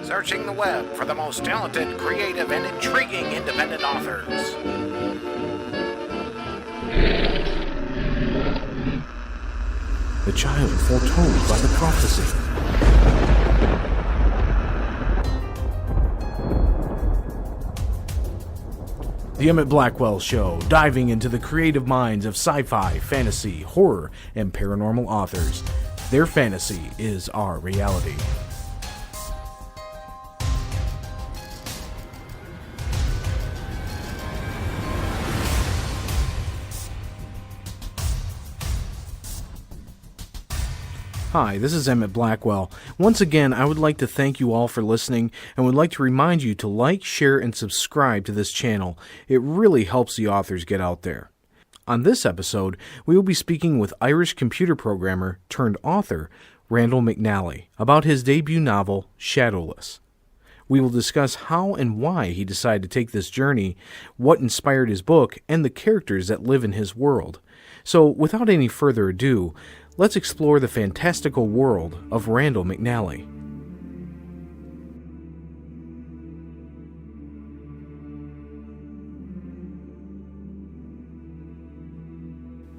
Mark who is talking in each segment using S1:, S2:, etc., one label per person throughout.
S1: Searching the web for the most talented, creative, and intriguing independent authors.
S2: The child foretold by the prophecy. The Emit Blackwell Show, diving into the creative minds of sci-fi, fantasy, horror, and paranormal authors. Their fantasy is our reality. Hi, this is Emit Blackwell. Once again, I would like to thank you all for listening and would like to remind you to like, share, and subscribe to this channel. It really helps the authors get out there. On this episode, we will be speaking with Irish computer programmer turned author Randall McNally about his debut novel, Shadowless. We will discuss how and why he decided to take this journey, what inspired his book, and the characters that live in his world. So, without any further ado, let's explore the fantastical world of Randall McNally.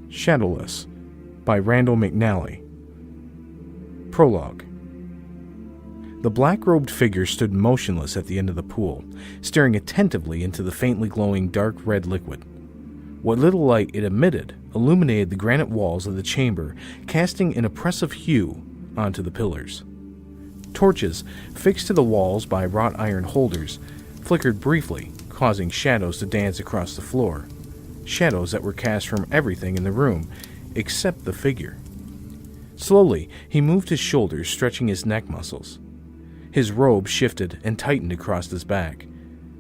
S2: Shadowless by Randall McNally. Prologue. The black-robed figure stood motionless at the end of the pool, staring attentively into the faintly glowing dark red liquid. What little light it emitted illuminated the granite walls of the chamber, casting an oppressive hue onto the pillars. Torches, fixed to the walls by wrought iron holders, flickered briefly, causing shadows to dance across the floor. Shadows that were cast from everything in the room, except the figure. Slowly, he moved his shoulders, stretching his neck muscles. His robe shifted and tightened across his back.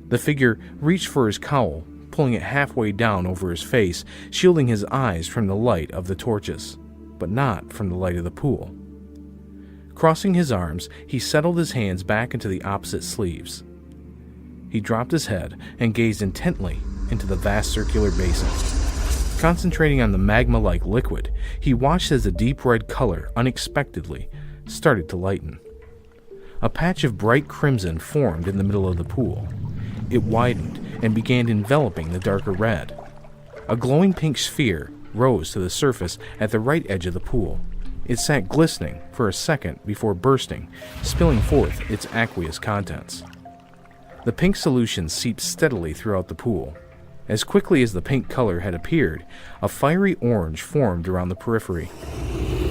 S2: The figure reached for his cowl, pulling it halfway down over his face, shielding his eyes from the light of the torches, but not from the light of the pool. Crossing his arms, he settled his hands back into the opposite sleeves. He dropped his head and gazed intently into the vast circular basin. Concentrating on the magma-like liquid, he watched as the deep red color unexpectedly started to lighten. A patch of bright crimson formed in the middle of the pool. It widened and began enveloping the darker red. A glowing pink sphere rose to the surface at the right edge of the pool. It sat glistening for a second before bursting, spilling forth its aqueous contents. The pink solution seeped steadily throughout the pool. As quickly as the pink color had appeared, a fiery orange formed around the periphery.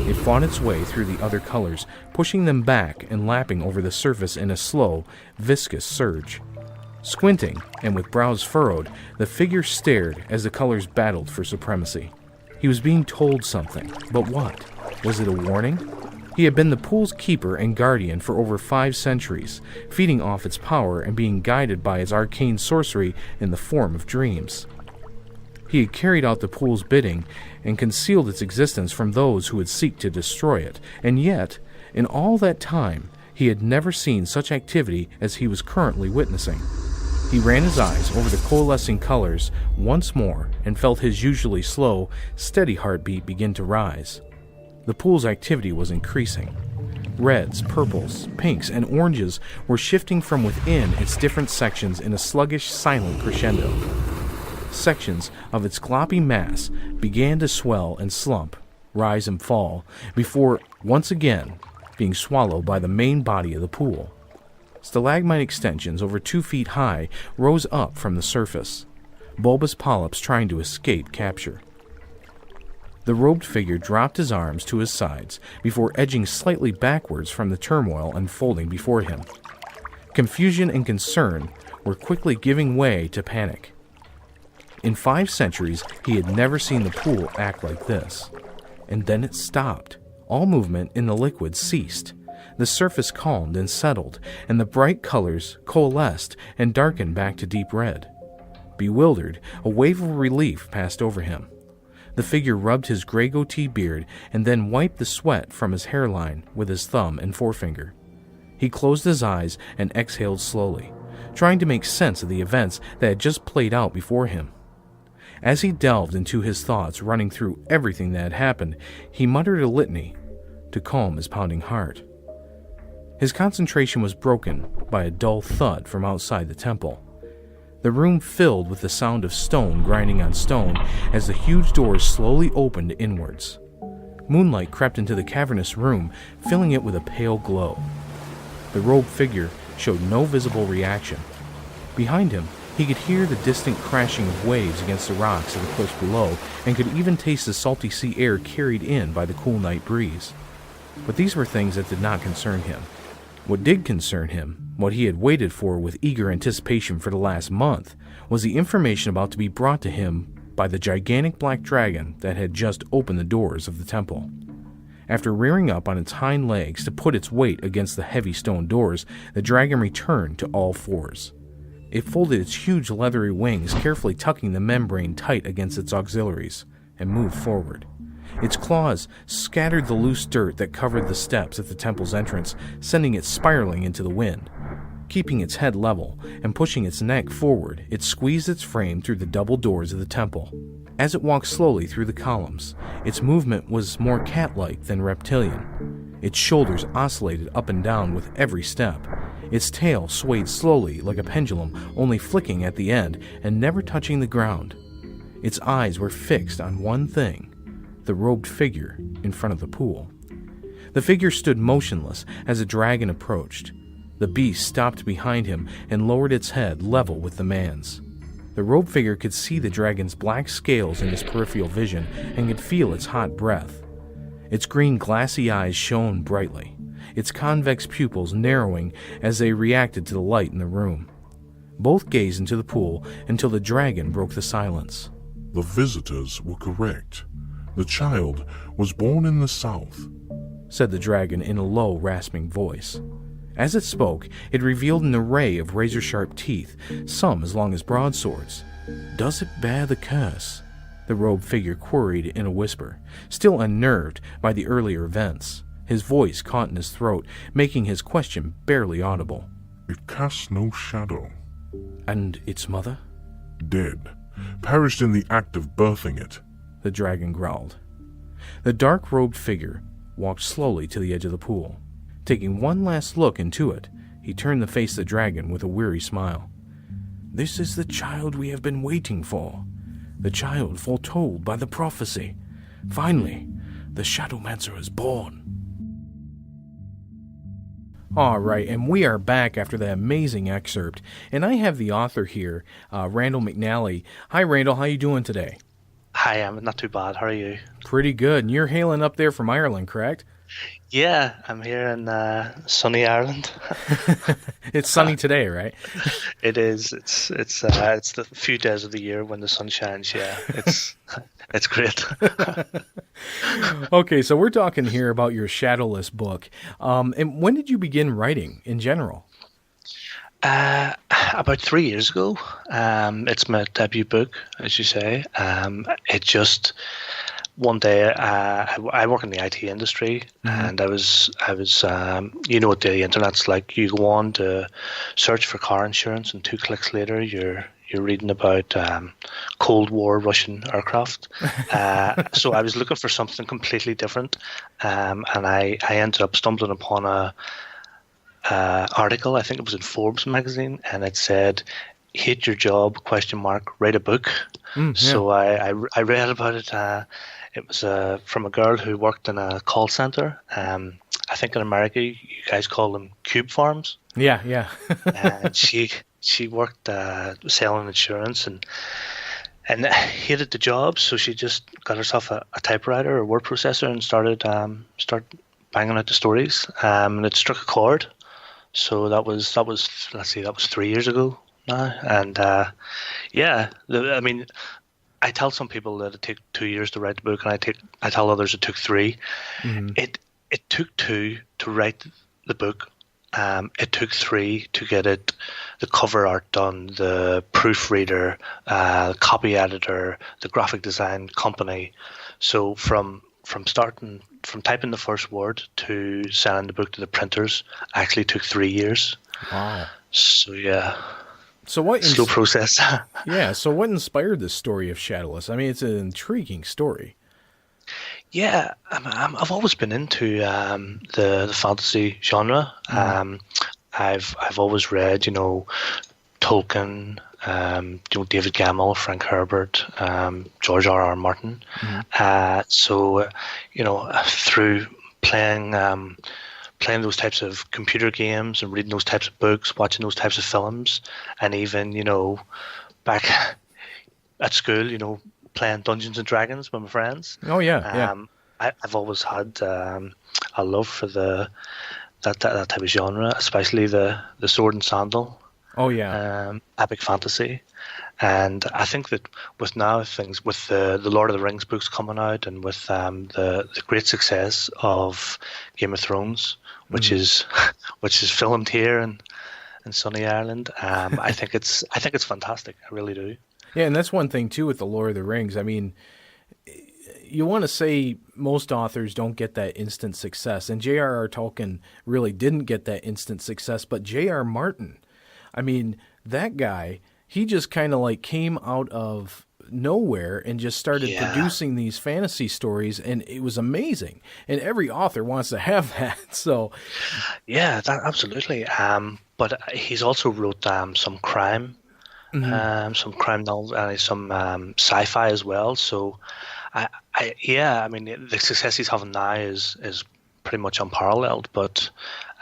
S2: It fought its way through the other colors, pushing them back and lapping over the surface in a slow, viscous surge. Squinting, and with brows furrowed, the figure stared as the colors battled for supremacy. He was being told something, but what? Was it a warning? He had been the pool's keeper and guardian for over 5 centuries, feeding off its power and being guided by its arcane sorcery in the form of dreams. He had carried out the pool's bidding and concealed its existence from those who would seek to destroy it, and yet, in all that time, he had never seen such activity as he was currently witnessing. He ran his eyes over the coalescing colors once more and felt his usually slow, steady heartbeat begin to rise. The pool's activity was increasing. Reds, purples, pinks, and oranges were shifting from within its different sections in a sluggish, silent crescendo. Sections of its gloppy mass began to swell and slump, rise and fall, before, once again, being swallowed by the main body of the pool. Stalagmite extensions over 2 feet high rose up from the surface, bulbous polyps trying to escape capture. The robed figure dropped his arms to his sides before edging slightly backwards from the turmoil unfolding before him. Confusion and concern were quickly giving way to panic. In 5 centuries, he had never seen the pool act like this. And then it stopped. All movement in the liquid ceased. The surface calmed and settled, and the bright colors coalesced and darkened back to deep red. Bewildered, a wave of relief passed over him. The figure rubbed his gray goatee beard and then wiped the sweat from his hairline with his thumb and forefinger. He closed his eyes and exhaled slowly, trying to make sense of the events that had just played out before him. As he delved into his thoughts, running through everything that had happened, he muttered a litany to calm his pounding heart. His concentration was broken by a dull thud from outside the temple. The room filled with the sound of stone grinding on stone as the huge doors slowly opened inwards. Moonlight crept into the cavernous room, filling it with a pale glow. The robed figure showed no visible reaction. Behind him, he could hear the distant crashing of waves against the rocks of the cliffs below, and could even taste the salty sea air carried in by the cool night breeze. But these were things that did not concern him. What did concern him, what he had waited for with eager anticipation for the last month, was the information about to be brought to him by the gigantic black dragon that had just opened the doors of the temple. After rearing up on its hind legs to put its weight against the heavy stone doors, the dragon returned to all fours. It folded its huge leathery wings, carefully tucking the membrane tight against its auxiliaries, and moved forward. Its claws scattered the loose dirt that covered the steps at the temple's entrance, sending it spiraling into the wind. Keeping its head level and pushing its neck forward, it squeezed its frame through the double doors of the temple. As it walked slowly through the columns, its movement was more cat-like than reptilian. Its shoulders oscillated up and down with every step. Its tail swayed slowly like a pendulum, only flicking at the end and never touching the ground. Its eyes were fixed on one thing, the robed figure in front of the pool. The figure stood motionless as the dragon approached. The beast stopped behind him and lowered its head level with the man's. The robed figure could see the dragon's black scales in his peripheral vision and could feel its hot breath. Its green glassy eyes shone brightly, its convex pupils narrowing as they reacted to the light in the room. Both gazed into the pool until the dragon broke the silence.
S3: The visitors were correct. The child was born in the south,
S2: said the dragon in a low, rasping voice. As it spoke, it revealed an array of razor-sharp teeth, some as long as broadswords. "Does it bear the curse?" the robed figure queried in a whisper, still unnerved by the earlier events. His voice caught in his throat, making his question barely audible.
S3: It casts no shadow.
S2: And its mother?
S3: Dead. Perished in the act of birthing it,
S2: the dragon growled. The dark-robed figure walked slowly to the edge of the pool. Taking one last look into it, he turned to face the dragon with a weary smile. "This is the child we have been waiting for. The child foretold by the prophecy. Finally, the Shadowmancer is born." All right, and we are back after that amazing excerpt. And I have the author here, Randall McNally. Hi, Randall. How you doing today?
S4: Hi, I'm not too bad. How are you?
S2: Pretty good. And you're hailing up there from Ireland, correct?
S4: Yeah, I'm here in sunny Ireland.
S2: It's sunny today, right?
S4: It is. It's the few days of the year when the sun shines. Yeah, it's great.
S2: Okay, so we're talking here about your Shadowless book. And when did you begin writing in general?
S4: About 3 years ago. It's my debut book, as you say. It just one day I work in the IT industry, and I was you know what the internet's like. You go on to search for car insurance, and 2 clicks later you're reading about Cold War Russian aircraft. So I was looking for something completely different, and I ended up stumbling upon a article. I think it was in Forbes magazine, and it said, "Hate your job? ? Write a book." Yeah. So I read about it. It was from a girl who worked in a call center. I think in America you guys call them cube farms.
S2: Yeah.
S4: And she worked selling insurance and hated the job, so she just got herself a typewriter or word processor and started banging out the stories. And it struck a chord. So that was 3 years ago now, and I mean, I tell some people that it took 2 years to write the book, and I tell others it took 3. Mm-hmm. It took 2 to write the book. It took 3 to get the cover art done, the proofreader, copy editor, the graphic design company. So from typing the first word to sending the book to the printers actually took 3 years.
S2: Wow.
S4: So yeah.
S2: So what
S4: slow process.
S2: Yeah. So what inspired this story of Shadowless? I mean, it's an intriguing story.
S4: Yeah, I've always been into the fantasy genre. I've always read, Tolkien, David Gemmell, Frank Herbert, George R. R. Martin. So, through playing those types of computer games and reading those types of books, watching those types of films, and even, back at school, playing Dungeons and Dragons with my friends.
S2: Oh yeah.
S4: I've always had a love for that type of genre, especially the sword and sandal.
S2: Oh yeah.
S4: Epic fantasy. And I think that with now things, with the Lord of the Rings books coming out, and with the great success of Game of Thrones, which is filmed here in sunny Ireland, I think it's fantastic. I really do.
S2: Yeah, and that's one thing too with the Lord of the Rings. I mean, you want to say most authors don't get that instant success, and J.R.R. Tolkien really didn't get that instant success, but J.R. Martin, I mean, that guy, he just kind of like came out of nowhere and just started producing these fantasy stories, and it was amazing. And every author wants to have that. So,
S4: yeah, absolutely. But he's also wrote some crime, some crime novels, and some sci-fi as well. So, I mean, the success he's having now is pretty much unparalleled. But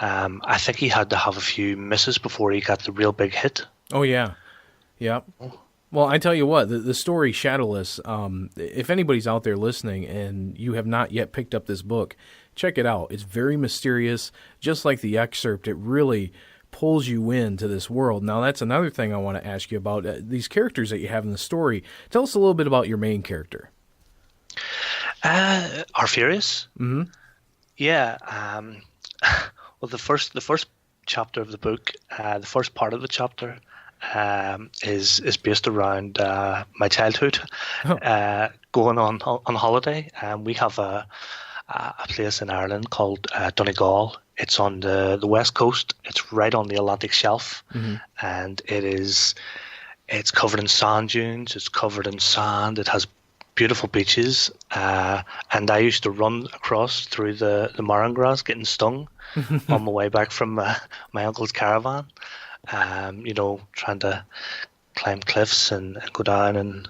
S4: I think he had to have a few misses before he got the real big hit.
S2: Oh yeah, yeah. Well, I tell you what, the story Shadowless, if anybody's out there listening and you have not yet picked up this book, check it out. It's very mysterious. Just like the excerpt, it really pulls you into this world. Now, that's another thing I want to ask you about. These characters that you have in the story. Tell us a little bit about your main character.
S4: Arfurius?
S2: Mm-hmm.
S4: Yeah. Well, the first chapter of the book, the first part of the chapter, is based around my childhood, going on holiday. We have a place in Ireland called Donegal. It's on the west coast. It's right on the Atlantic shelf, and it's covered in sand dunes. It's covered in sand. It has beautiful beaches, and I used to run across through the marron grass, getting stung on my way back from my uncle's caravan. Trying to climb cliffs and go down and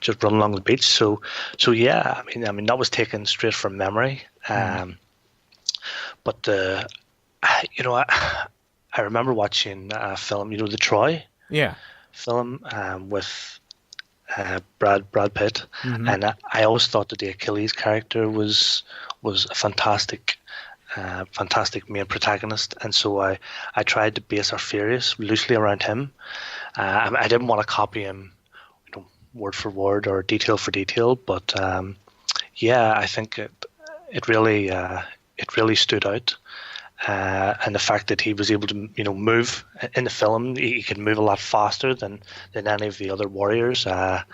S4: just run along the beach. So yeah, I mean that was taken straight from memory. But I remember watching a film, the Troy film with Brad Pitt, and I always thought that the Achilles character was a fantastic main protagonist, and so I tried to base Arfurius loosely around him. I didn't want to copy him, word for word or detail for detail, but I think it really stood out, and the fact that he was able to move in the film, he could move a lot faster than any of the other warriors. I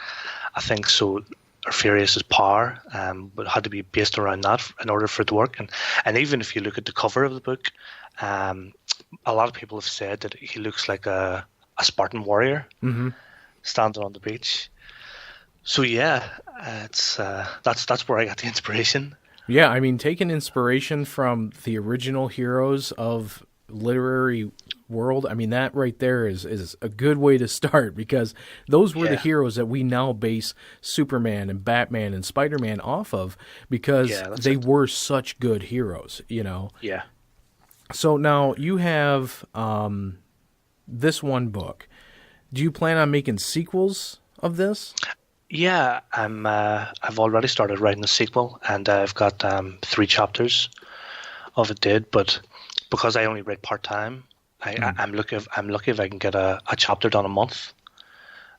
S4: think so. Arfurius's power, but had to be based around that in order for it to work. And even if you look at the cover of the book, a lot of people have said that he looks like a Spartan warrior standing on the beach. So yeah, it's that's where I got the inspiration.
S2: Yeah, I mean, taking inspiration from the original heroes of literary world, I mean, that right there is a good way to start, because those were the heroes that we now base Superman and Batman and Spider-Man off of, because they were such good heroes,
S4: Yeah.
S2: So now you have this one book. Do you plan on making sequels of this?
S4: Yeah, I've already started writing a sequel, and I've got 3 chapters of it but because I only read part-time, I'm lucky if I can get a chapter done a month.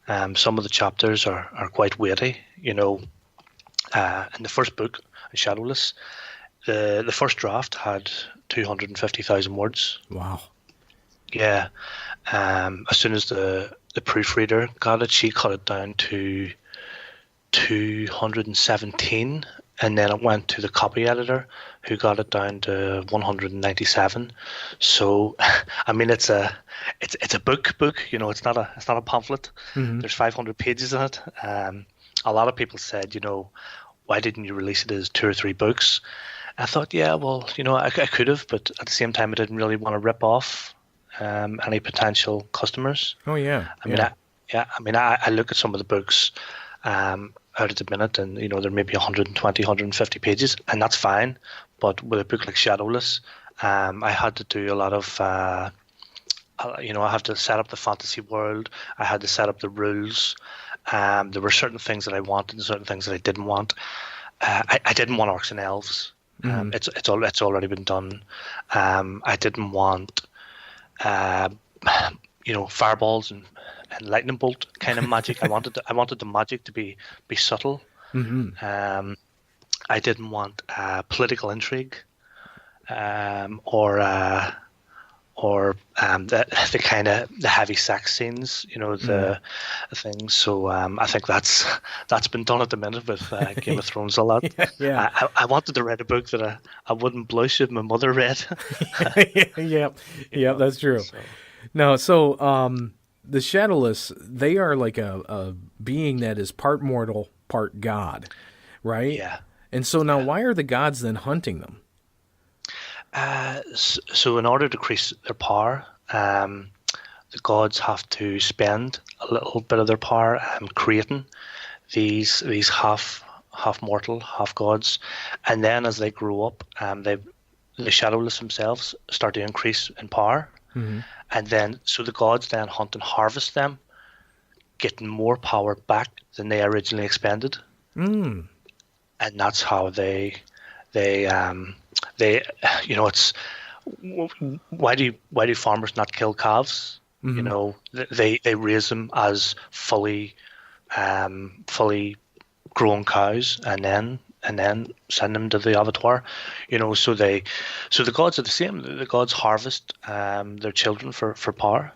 S4: Some of the chapters are quite weighty. In the first book, Shadowless, the first draft had 250,000 words.
S2: Wow.
S4: Yeah. As soon as the proofreader got it, she cut it down to 217, and then it went to the copy editor, who got it down to 197. So, I mean, it's a book. It's not a pamphlet. There's 500 pages in it. A lot of people said, why didn't you release it as 2 or 3 books? I thought, yeah, well, I could have, but at the same time, I didn't really want to rip off any potential customers.
S2: Oh yeah.
S4: I look at some of the books out at the minute, and they're maybe 120, 150 pages, and that's fine. But with a book like Shadowless, I had to do a lot of, I have to set up the fantasy world. I had to set up the rules. There were certain things that I wanted and certain things that I didn't want. I didn't want orcs and elves. It's already been done. I didn't want fireballs and lightning bolt kind of magic. I wanted the magic to be subtle. I didn't want political intrigue or the kind of the heavy sex scenes, the things. So I think that's been done at the minute with Game of Thrones a lot.
S2: Yeah.
S4: I wanted to write a book that I wouldn't blush if my mother read.
S2: Yeah, that's true. No, so the Shadowless, they are like a being that is part mortal, part god, right?
S4: Yeah.
S2: And so now, why are the gods then hunting them?
S4: So in order to increase their power, the gods have to spend a little bit of their power creating these half mortal, half gods, and then as they grow up, the Shadowless themselves start to increase in power, and then so the gods then hunt and harvest them, getting more power back than they originally expended, and that's how they it's why do farmers not kill calves? They raise them as fully grown cows and then send them to the abattoir. So the gods are the same. The gods harvest their children for power.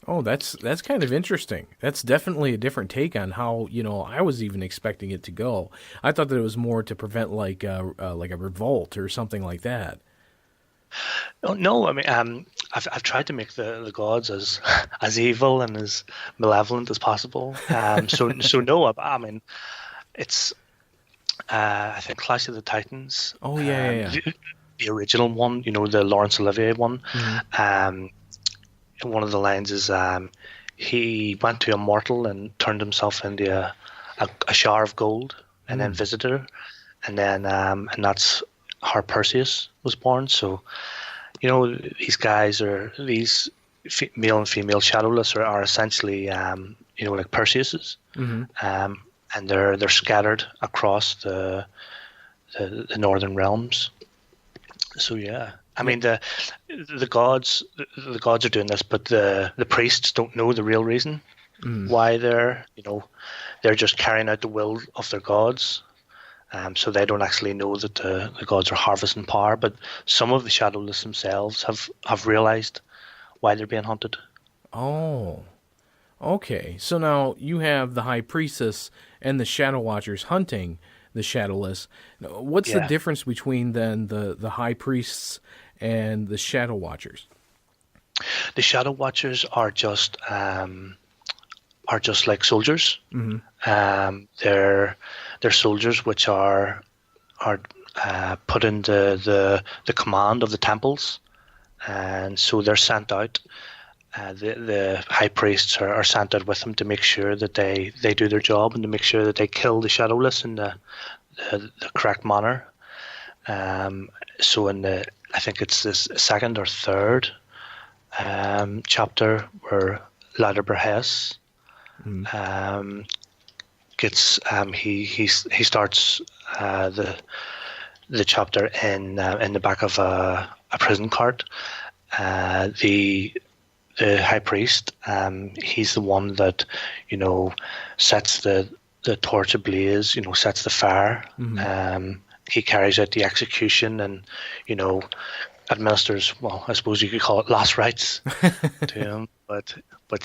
S2: Oh, that's kind of interesting. That's definitely a different take on how I was even expecting it to go. I thought that it was more to prevent like a revolt or something like that.
S4: Oh, no, I mean, I've tried to make the gods as evil and as malevolent as possible. So no, I mean, it's I think Clash of the Titans.
S2: Oh yeah.
S4: The original one, the Laurence Olivier one. One of the lines is he went to a mortal and turned himself into a shower of gold, and then visited her, and then and that's how Perseus was born. So these guys these male and female Shadowless are essentially like Perseuses, and they're scattered across the northern realms. So yeah. I mean the gods are doing this, but the priests don't know the real reason why they're just carrying out the will of their gods. So they don't actually know that the gods are harvesting power. But some of the Shadowless themselves have realized why they're being hunted.
S2: Oh, okay. So now you have the High Priestess and the Shadow Watchers hunting the Shadowless. What's the difference between then the High Priests and the Shadow Watchers?
S4: The Shadow Watchers are just like soldiers. They're soldiers which are put into the command of the temples, and so they're sent out. The high priests are sent out with them to make sure that they do their job and to make sure that they kill the Shadowless in the correct manner. So I think it's this second or third chapter where Ladder gets he starts the chapter in the back of a prison cart. The high priest, he's the one that sets the torch ablaze, sets the fire. He carries out the execution and administers, well, I suppose you could call it last rites to him. But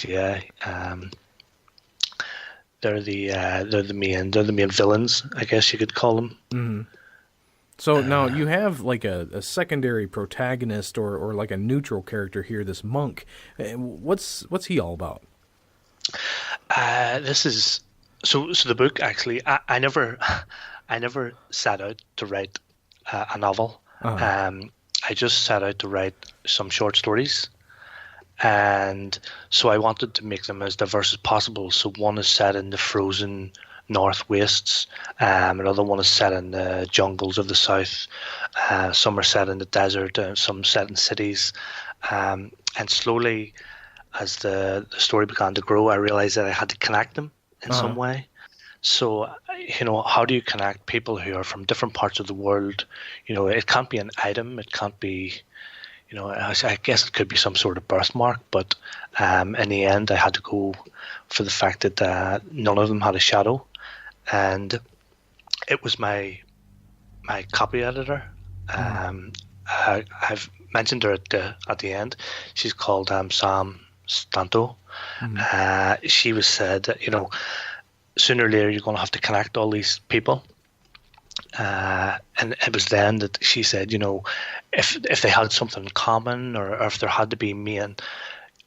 S4: yeah, they're the main villains, I guess you could call them.
S2: So now you have like a secondary protagonist or like a neutral character here, this monk. What's he all about? This
S4: is so the book actually. I never I never set out to write a novel.
S2: Uh-huh.
S4: I just set out to write some short stories. And so I wanted to make them as diverse as possible. So one is set in the frozen north wastes, another one is set in the jungles of the south, some are set in the desert, some set in cities. And slowly, as the story began to grow, I realized that I had to connect them in some way. So, how do you connect people who are from different parts of the world? It can't be an item, it can't be, I guess it could be some sort of birthmark, but in the end, I had to go for the fact that none of them had a shadow. And it was my copy editor. I've mentioned her at the end. She's called Sam Stanto. She was said that, sooner or later you're going to have to connect all these people. And it was then that she said, if they had something in common, or if there had to be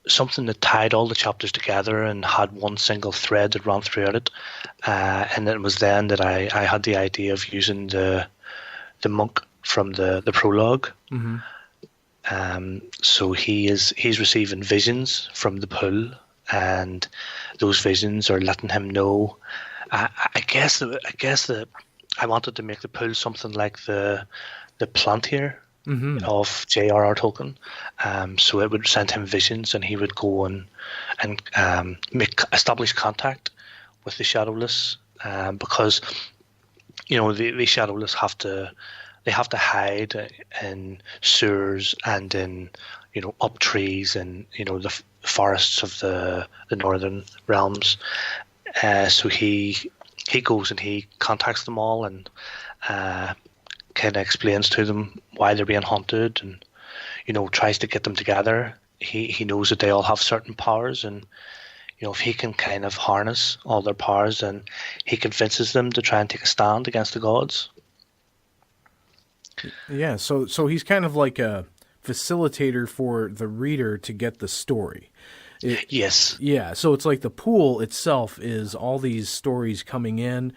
S4: something that tied all the chapters together and had one single thread that ran throughout it. And it was then that I had the idea of using the monk from the prologue. So he's receiving visions from the pool, and those visions are letting him know. I guess that I wanted to make the pool something like the Plantier of J.R.R. Tolkien. So it would send him visions, and he would go and establish contact with the Shadowless, because the Shadowless have to hide in sewers and in up trees and the forests of the northern realms. So he goes and he contacts them all and kind of explains to them why they're being haunted, and tries to get them together. He knows that they all have certain powers, and if he can kind of harness all their powers, then he convinces them to try and take a stand against the gods.
S2: Yeah, so he's kind of like a facilitator for the reader to get the story.
S4: Yes.
S2: Yeah, so it's like the pool itself is all these stories coming in.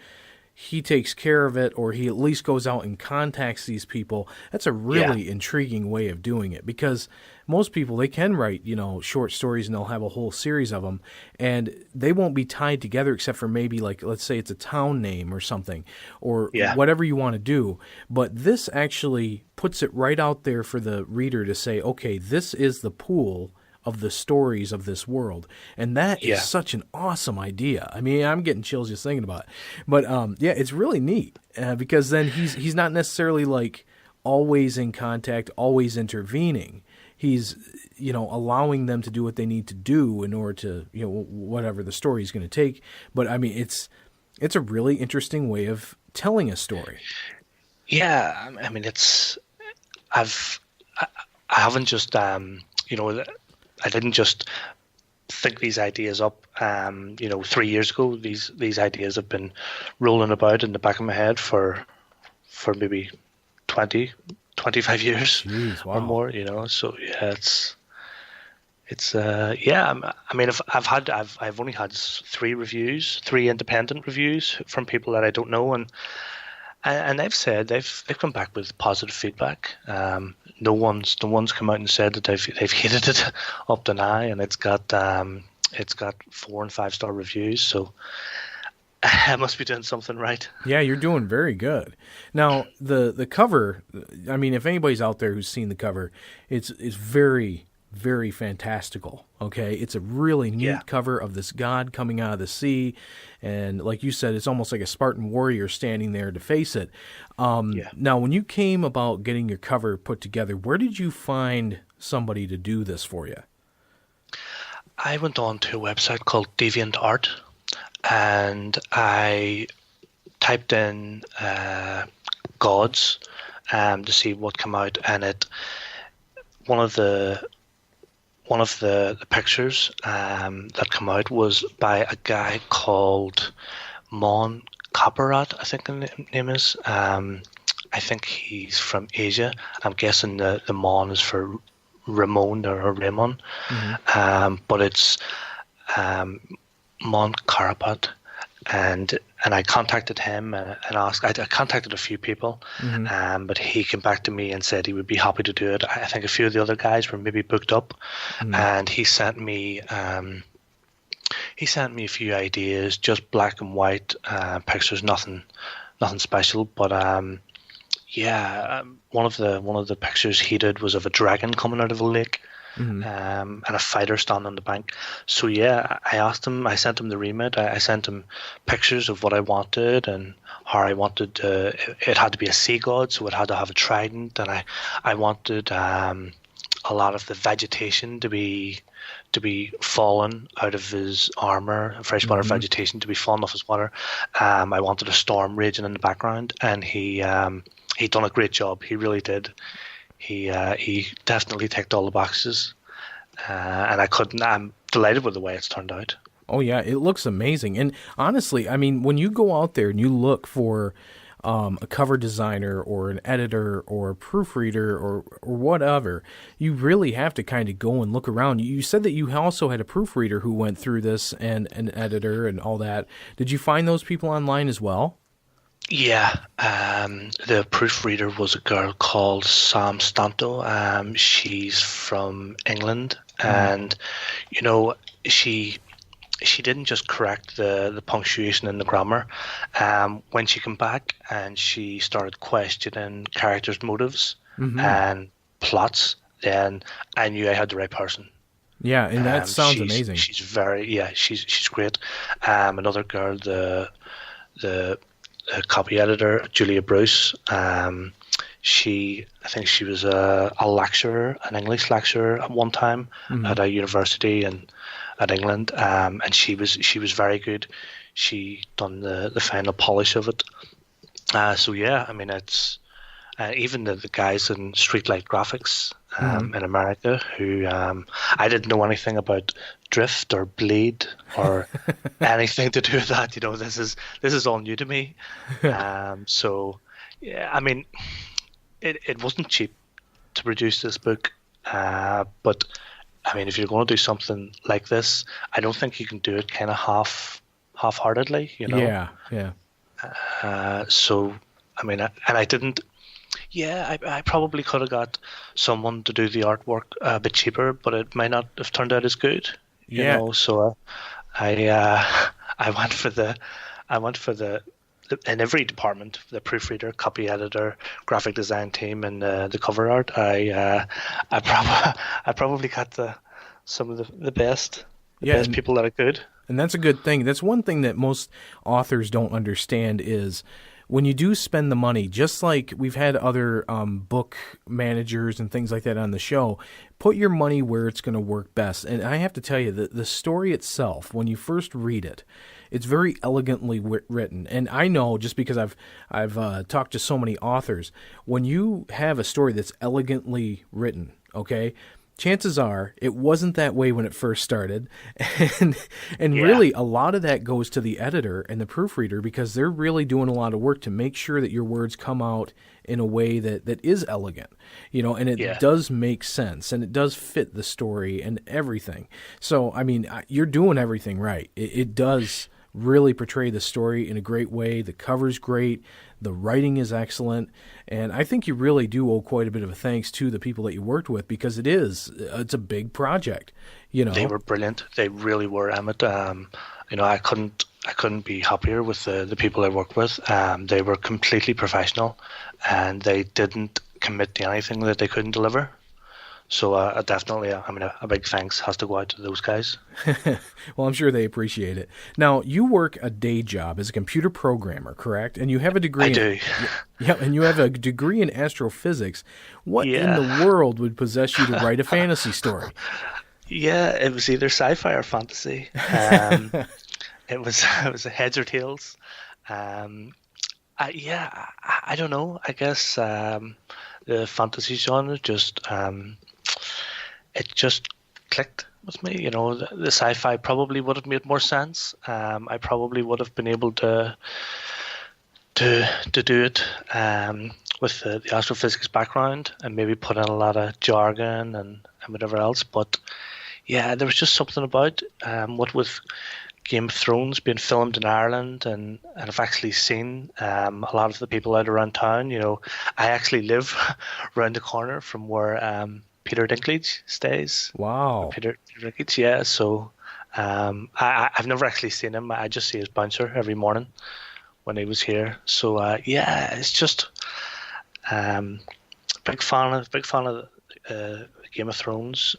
S2: He takes care of it, or he at least goes out and contacts these people. That's a really intriguing way of doing it, because most people, they can write, short stories, and they'll have a whole series of them, and they won't be tied together except for maybe, like, let's say it's a town name or something, or whatever you want to do. But this actually puts it right out there for the reader to say, okay, this is the pool of the stories of this world. And that is such an awesome idea. I mean, I'm getting chills just thinking about it. But it's really neat, because then he's not necessarily like always in contact, always intervening. He's, allowing them to do what they need to do in order to, whatever the story is going to take. But I mean, it's a really interesting way of telling a story. Yeah.
S4: I mean, I haven't just, I didn't just think these ideas up, 3 years ago. These ideas have been rolling about in the back of my head for maybe 20, 25 years.
S2: Jeez, wow.
S4: Or more, so I mean, I've only had three independent reviews from people that I don't know, and they've said they've come back with positive feedback. No one's come out and said that they've hated it up to now, and it's got 4 and 5 star reviews. So I must be doing something right.
S2: Yeah, you're doing very good. Now the cover. I mean, if anybody's out there who's seen the cover, it's very, very fantastical. Okay, it's a really neat cover of this god coming out of the sea, and like you said, it's almost like a Spartan warrior standing there to face it. Now, when you came about getting your cover put together, where did you find somebody to do this for you?
S4: I went on to a website called DeviantArt, and I typed in gods to see what came out, and one of the pictures that come out was by a guy called Mon Kaparat, I think the name is. I think he's from Asia. I'm guessing the Mon is for Ramon or Raymond. But it's Mon Karapat, and I contacted him and asked. I contacted a few people, but he came back to me and said he would be happy to do it. I think a few of the other guys were maybe booked up, and he sent me a few ideas, just black and white pictures, nothing special. But one of the pictures he did was of a dragon coming out of a lake. And a fighter standing on the bank. So I asked him. I sent him the remit. I sent him pictures of what I wanted and how I wanted. It had to be a sea god, so it had to have a trident, and I wanted a lot of the vegetation to be fallen out of his armor, freshwater vegetation to be fallen off his water. I wanted a storm raging in the background, and he done a great job. He really did. He definitely ticked all the boxes, and I'm delighted with the way it's turned out.
S2: Oh yeah, it looks amazing. And honestly, I mean, when you go out there and you look for a cover designer or an editor or a proofreader or whatever, you really have to kind of go and look around. You said that you also had a proofreader who went through this and an editor and all that. Did you find those people online as well?
S4: Yeah, the proofreader was a girl called Sam Stanto. She's from England, and she didn't just correct the punctuation and the grammar. When she came back and she started questioning characters' motives and plots, then I knew I had the right person.
S2: Yeah, and that sounds amazing.
S4: She's she's great. Another girl, the copy editor, Julia Bruce. I think she was a lecturer, an English lecturer at one time at a university at England, and she was very good. She done the final polish of it. I mean, it's even the guys in Streetlight Graphics in America who I didn't know anything about drift or bleed or anything to do with that. This is all new to me. I mean, it wasn't cheap to produce this book, but I mean, if you're going to do something like this, I don't think you can do it kind of half-heartedly.
S2: Yeah.
S4: So I mean, I didn't. Yeah, I probably could have got someone to do the artwork a bit cheaper, but it might not have turned out as good. So I went for the in every department, the proofreader, copy editor, graphic design team, and the cover art. I probably got some of the best people that I could.
S2: And that's a good thing. That's one thing that most authors don't understand is when you do spend the money, just like we've had other book managers and things like that on the show, put your money where it's going to work best. And I have to tell you, the story itself, when you first read it, it's very elegantly written. And I know, just because I've talked to so many authors, when you have a story that's elegantly written, okay, chances are it wasn't that way when it first started. And really, a lot of that goes to the editor and the proofreader, because they're really doing a lot of work to make sure that your words come out in a way that is elegant, and it does make sense, and it does fit the story and everything. So, I mean, you're doing everything right. It does really portray the story in a great way. The cover's great. The writing is excellent. And I think you really do owe quite a bit of a thanks to the people that you worked with, because it's a big project.
S4: They were brilliant. They really were, Emit. I couldn't be happier with the people I worked with. They were completely professional, and they didn't commit to anything that they couldn't deliver. So definitely, a big thanks has to go out to those guys.
S2: Well, I'm sure they appreciate it. Now, you work a day job as a computer programmer, correct? And you have a degree.
S4: I do.
S2: Yeah, and you have a degree in astrophysics. What in the world would possess you to write a fantasy story?
S4: Yeah, it was either sci-fi or fantasy. It was a heads or tails. I don't know. I guess the fantasy genre just it just clicked with me. The sci-fi probably would have made more sense. I probably would have been able to do it with the astrophysics background and maybe put in a lot of jargon and whatever else. But yeah, there was just something about what with Game of Thrones being filmed in Ireland, and I've actually seen a lot of the people out around town. You know, I actually live around the corner from where Peter Dinklage stays.
S2: Wow.
S4: Peter Dinklage, yeah. So I've never actually seen him. I just see his bouncer every morning when he was here. So yeah, it's just big fan of Game of Thrones.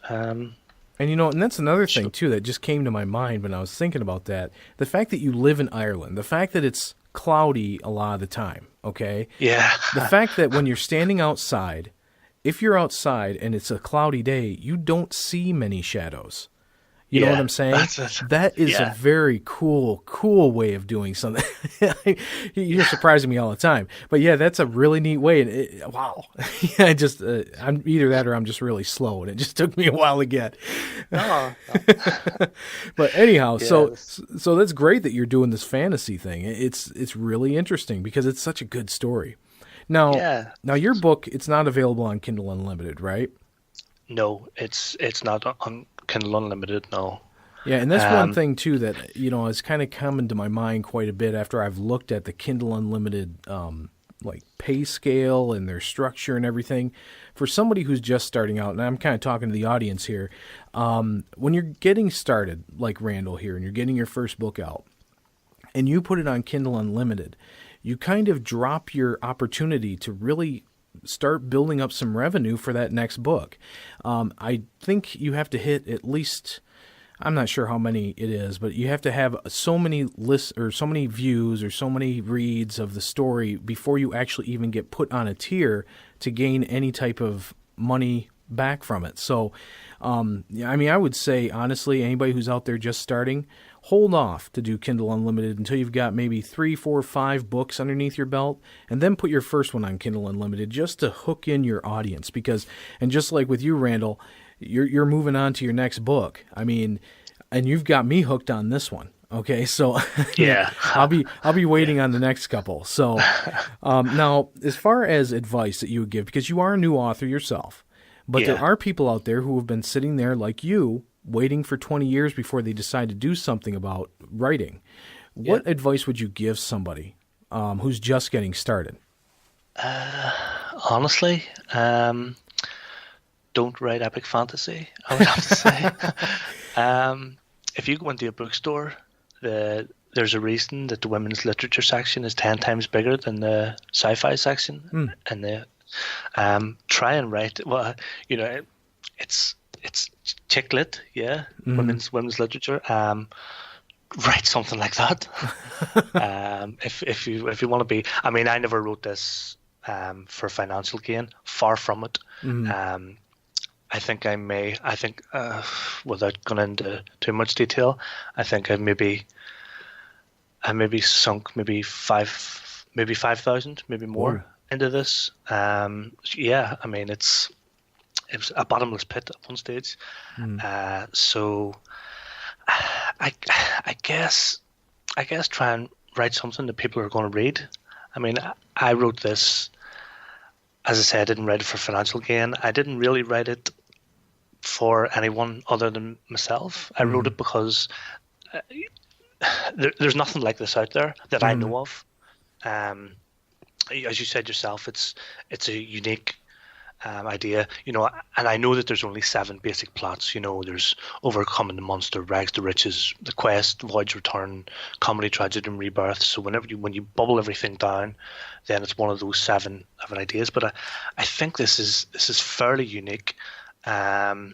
S2: And you know, and that's another thing too that just came to my mind when I was thinking about that. The fact that you live in Ireland, the fact that it's cloudy a lot of the time, okay?
S4: Yeah.
S2: The fact that when you're standing outside, if you're outside and it's a cloudy day, you don't see many shadows. You know what I'm saying? That is a very cool way of doing something. You're surprising me all the time. But yeah, that's a really neat way. And wow. I'm either that or I'm just really slow, and it just took me a while to get.
S4: No.
S2: But anyhow, so that's great that you're doing this fantasy thing. It's really interesting because it's such a good story. Now your book, it's not available on Kindle Unlimited, right?
S4: No, it's not on Kindle Unlimited, no.
S2: Yeah, and that's one thing, too, that, you know, has kind of come into my mind quite a bit after I've looked at the Kindle Unlimited, like, pay scale and their structure and everything. For somebody who's just starting out, and I'm kind of talking to the audience here, when you're getting started, like Randall here, and you're getting your first book out, and you put it on Kindle Unlimited, you kind of drop your opportunity to really start building up some revenue for that next book. I think you have to hit at least, I'm not sure how many it is, but you have to have so many lists or so many views or so many reads of the story before you actually even get put on a tier to gain any type of money back from it. So, I mean, I would say, honestly, anybody who's out there just starting, hold off to do Kindle Unlimited until you've got maybe 3, 4, 5 books underneath your belt, and then put your first one on Kindle Unlimited just to hook in your audience. Because, and just like with you, Randall, you're moving on to your next book. I mean, and you've got me hooked on this one. Okay, so
S4: yeah,
S2: I'll be waiting on the next couple. So now, as far as advice that you would give, because you are a new author yourself, but there are people out there who have been sitting there like you, waiting for 20 years before they decide to do something about writing. What advice would you give somebody who's just getting started?
S4: Honestly, don't write epic fantasy, I would have to say. If you go into a bookstore, there's a reason that the women's literature section is 10 times bigger than the sci-fi section. And the try and write, well, you know, it's chick lit, women's literature. Write something like that. If you want to be, I mean, I never wrote this for financial gain. Far from it. I think without going into too much detail, I think I maybe sunk maybe 5,000, maybe more into this. I mean, it was a bottomless pit at one stage. So I guess try and write something that people are going to read. I mean, I wrote this, as I said, I didn't write it for financial gain. I didn't really write it for anyone other than myself. I wrote it because there's nothing like this out there that I know of. As you said yourself, it's a unique idea, you know, and I know that there's only 7 basic plots. You know, there's overcoming the monster, rags to riches, the quest, voyage return, comedy, tragedy, and rebirth. So when you bubble everything down, then it's one of those 7 ideas. But I think this is fairly unique. I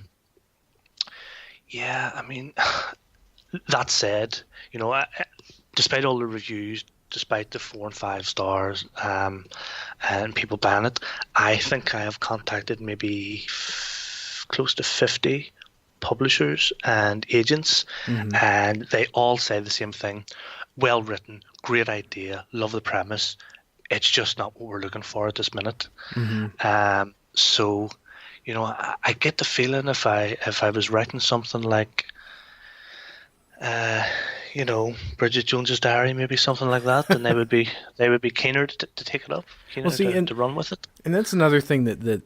S4: mean, that said, you know, despite all the reviews, despite the 4 and 5 stars, and people ban it, I think I have contacted maybe close to 50 publishers and agents, and they all say the same thing: well written, great idea, love the premise. It's just not what we're looking for at this minute. So, you know, I get the feeling if I was writing something like, Bridget Jones's Diary, maybe something like that, then they would be keener to take it up, keener to run with it.
S2: And that's another thing that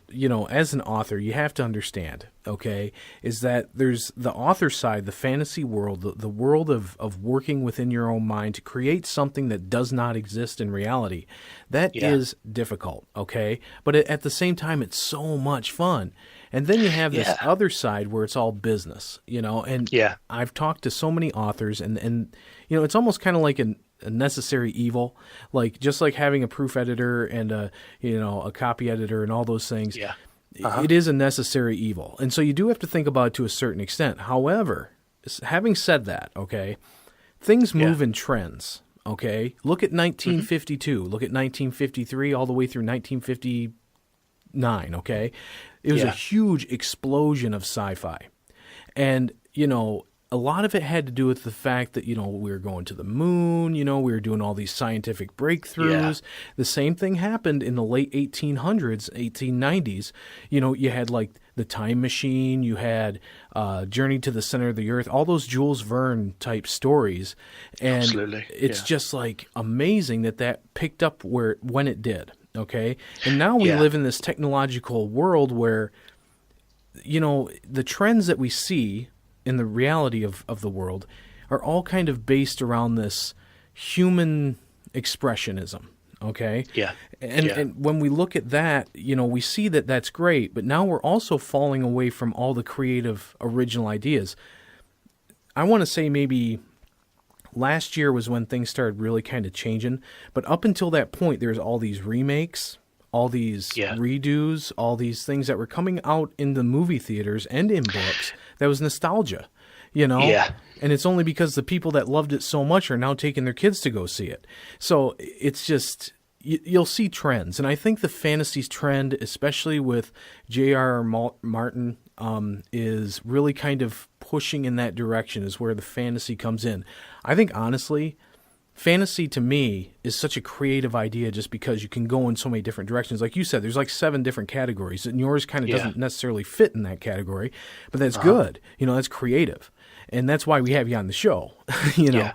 S2: as an author, you have to understand, okay, is that there's the author side, the fantasy world, the world of working within your own mind to create something that does not exist in reality. That is difficult, okay? But at the same time, it's so much fun. And then you have this other side where it's all business, and I've talked to so many authors, and it's almost kind of like a necessary evil, just like having a proof editor and a copy editor and all those things. Yeah. It is a necessary evil. And so you do have to think about it to a certain extent. However, having said that, okay, things move in trends, okay? Look at 1952, look at 1953, all the way through 1959, okay? It was a huge explosion of sci-fi. And, a lot of it had to do with the fact that, we were going to the moon, we were doing all these scientific breakthroughs. Yeah. The same thing happened in the late 1800s, 1890s. You had the Time Machine, you had Journey to the Center of the Earth, all those Jules Verne type stories. And absolutely. It's just amazing that picked up when it did. Okay. And now we live in this technological world where, the trends that we see in the reality of the world are all kind of based around this human expressionism. Okay. Yeah. And when we look at that, we see that that's great, but now we're also falling away from all the creative original ideas. I want to say maybe last year was when things started really kind of changing, but up until that point, there's all these remakes, all these redos, all these things that were coming out in the movie theaters and in books. That was nostalgia, Yeah. And it's only because the people that loved it so much are now taking their kids to go see it. So it's just, you'll see trends. And I think the fantasies trend, especially with J.R.R. Martin, is really kind of pushing in that direction, is where the fantasy comes in. I think, honestly, fantasy to me is such a creative idea just because you can go in so many different directions. Like you said, there's 7 different categories, and yours kind of doesn't necessarily fit in that category, but that's good. That's creative. And that's why we have you on the show. Yeah.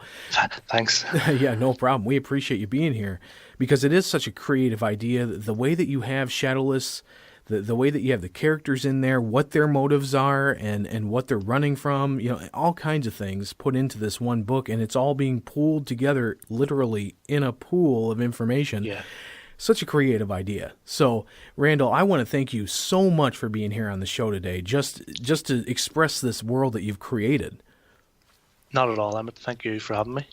S4: Thanks.
S2: Yeah, no problem. We appreciate you being here because it is such a creative idea. The way that you have Shadowless, the way that you have the characters in there, what their motives are, and what they're running from, all kinds of things put into this one book, and it's all being pooled together literally in a pool of information. Yeah. Such a creative idea. So, Randall, I want to thank you so much for being here on the show today, just to express this world that you've created.
S4: Not at all, Emit. Thank you for having me.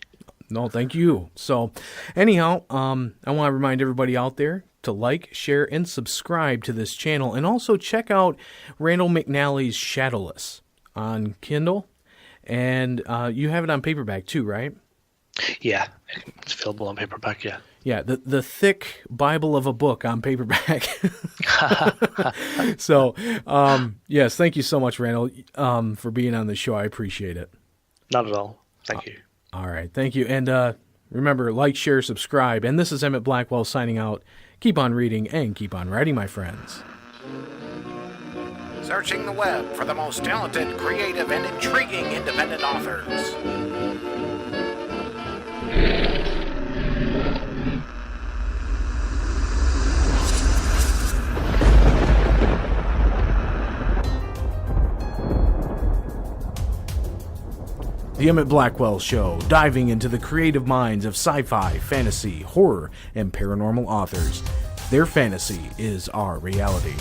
S2: No, thank you. So, anyhow, I want to remind everybody out there to like, share, and subscribe to this channel. And also check out Randall McNally's Shadowless on Kindle. And you have it on paperback too, right?
S4: Yeah, it's available on paperback, yeah.
S2: Yeah, the thick Bible of a book on paperback. So, yes, thank you so much, Randall, for being on the show. I appreciate it.
S4: Not at all. Thank you.
S2: All right, thank you. And remember, like, share, subscribe. And this is Emit Blackwell signing out. Keep on reading and keep on writing, my friends.
S1: Searching the web for the most talented, creative, and intriguing independent authors.
S2: The Emit Blackwell Show, diving into the creative minds of sci-fi, fantasy, horror, and paranormal authors. Their fantasy is our reality.